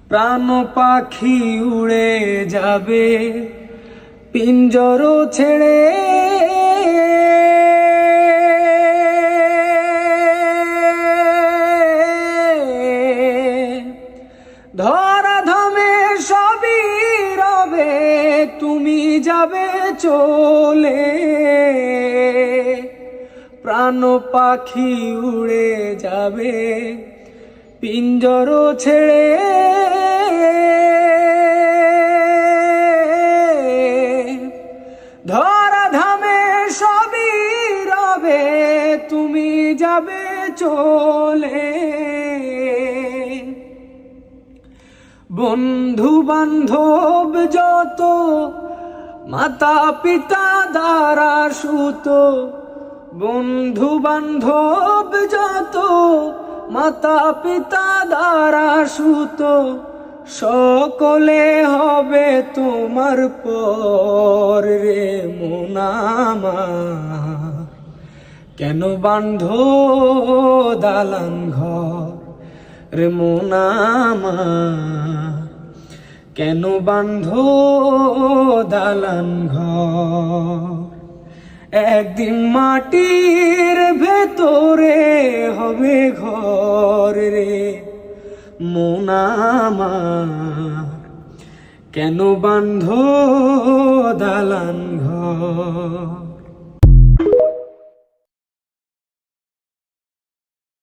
প্রাণ পাখি উড়ে যাবে পিঞ্জর ছেড়ে, ধরাধামে সবই রবে তুমি যাবে চলে। প্রাণ পাখি উড়ে যাবে পিঞ্জর ছেড়ে, ধরাধামে সবই রবে তুমি যাবে চলে। বন্ধু বান্ধব যত মাতা পিতা দ্বারা সুত, বন্ধু বান্ধব যত মাতা পিতা দ্বারা সুত, সকলে হবে তোমার পর রে মন আমার। কেন বাঁধো দালান ঘর রে মন আমার, কেন বাঁধো দালান ঘর। একদিন মাটির ভেতরে হবে ঘর রে মন আমার, কেন বাঁধো দালান ঘর।